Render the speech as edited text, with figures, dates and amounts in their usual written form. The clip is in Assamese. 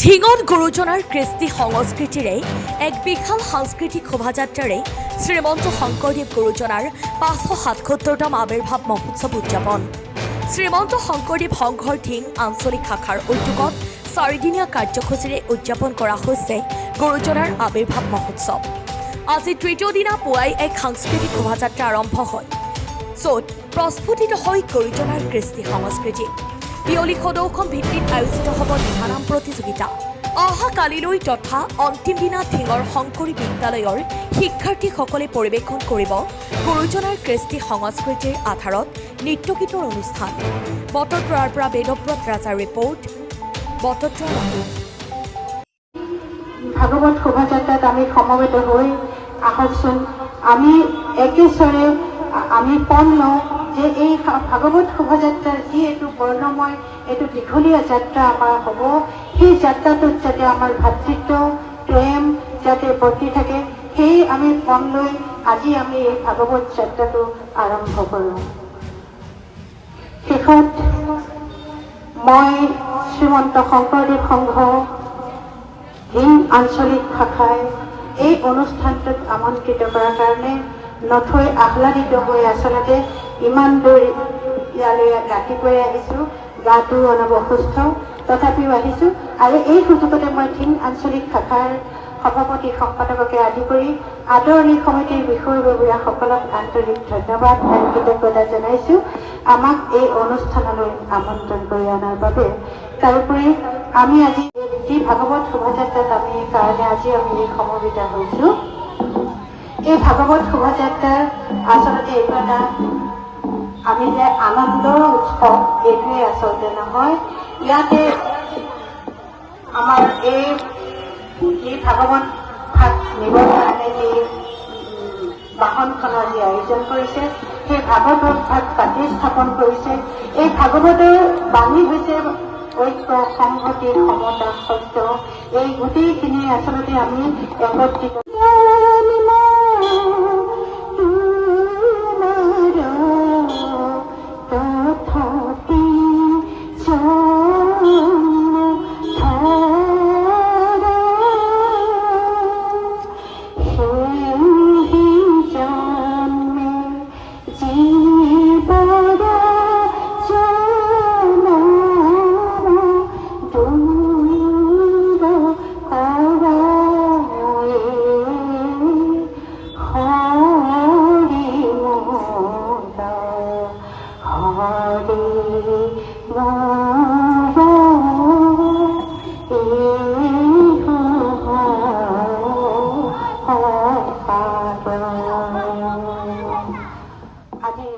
ঢিঙত গুৰুজনাৰ কৃষ্টি সংস্কৃতিৰে এক বিশাল সাংস্কৃতিক শোভাযাত্ৰাৰে শ্ৰীমন্ত শংকৰদেৱ গুৰুজনাৰ ৫৭৭তম আৱিৰ্ভাৱ মহোৎসৱ উদযাপন। শ্ৰীমন্ত শংকৰদেৱ সংঘৰ ঢিং আঞ্চলিক শাখাৰ উদ্যোগত ৪দিনীয়া কাৰ্যসূচীৰে উদযাপন কৰা হৈছে গুৰুজনাৰ আৱিৰ্ভাৱ মহোৎসৱ। আজি তৃতীয় দিনা পুৱাই এক সাংস্কৃতিক শোভাযাত্ৰা আৰম্ভ হয়, য'ত প্ৰস্ফুটিত হয় গুৰুজনাৰ কৃষ্টি সংস্কৃতি। পিয়লি সদৌখন ভিত্তিত আয়োজিত হ'ব দিহানাম প্ৰতিযোগিতা। অহা কালিলৈ তথা অন্তিম দিনা ঢিঙৰ শংকৰী বিদ্যালয়ৰ শিক্ষাৰ্থীসকলে পৰিৱেশন কৰিব গুৰুজনাৰ কৃষ্টি সংস্কৃতিৰ আধাৰত নৃত্যগীতৰ অনুষ্ঠান। বটদ্ৰৱাৰ পৰা বেদব্ৰত ৰাজাৰ ৰিপৰ্ট। বটদ্ৰৱা ভাগৱত শোভাযাত্ৰাত আমি সমবেত হৈ আহকচোন আমি একেস্বৰে আমি পণ লওঁ যে এই ভাগৱত শোভাযাত্ৰাৰ যি এইটো বৰ্ণময় এইটো দীঘলীয়া যাত্ৰা আমাৰ হ'ব, সেই যাত্ৰাটোত যাতে আমাৰ ভাতৃত্ব প্ৰেম যাতে বৰ্তি থাকে, সেই আমি পণ লৈ আজি আমি এই ভাগৱত যাত্ৰাটো আৰম্ভ কৰোঁ। শেষত মই শ্ৰীমন্ত শংকৰদেৱ সংঘ ঢিং আঞ্চলিক শাখাই এই অনুষ্ঠানটোত আমন্ত্ৰিত কৰাৰ কাৰণে নথৈ আহ্লাদিত হৈ আচলতে ইমান দূৰ ইয়ালৈ ৰাতিপুৱাই আহিছোঁ, গাটো অলপ অসুস্থ, তথাপিও আহিছোঁ। আৰু এই সুযোগতে মই ঢিং আঞ্চলিক শাখাৰ সভাপতি সম্পাদককে আদি কৰি আদৰণি সমিতিৰ বিষয়ববীয়াসকলক আন্তৰিক ধন্যবাদ আৰু কৃতজ্ঞতা জনাইছোঁ আমাক এই অনুষ্ঠানলৈ আমন্ত্ৰণ কৰি অনাৰ বাবে। তাৰোপৰি আমি আজি যি ভাগৱত শোভাযাত্ৰাত আমি কাৰণে আজি আমি সমবেত হৈছোঁ, এই ভাগৱত শোভাযাত্ৰাৰ আচলতে এইটো এটা আমি যে আনন্দৰ উৎসৱ এইটোৱে আচলতে নহয়। ইয়াতে আমাৰ এই যি ভাগৱত ভাগ নিবৰ কাৰণে যি বাহনখনৰ যি আয়োজন কৰিছে, সেই ভাগৱত ভাগ পাতি স্থাপন কৰিছে। এই ভাগৱতৰ বাণী হৈছে ঐক্য, সংহতি, সমতা, সত্য, এই গোটেইখিনি আচলতে আমি একত্ৰিত আজি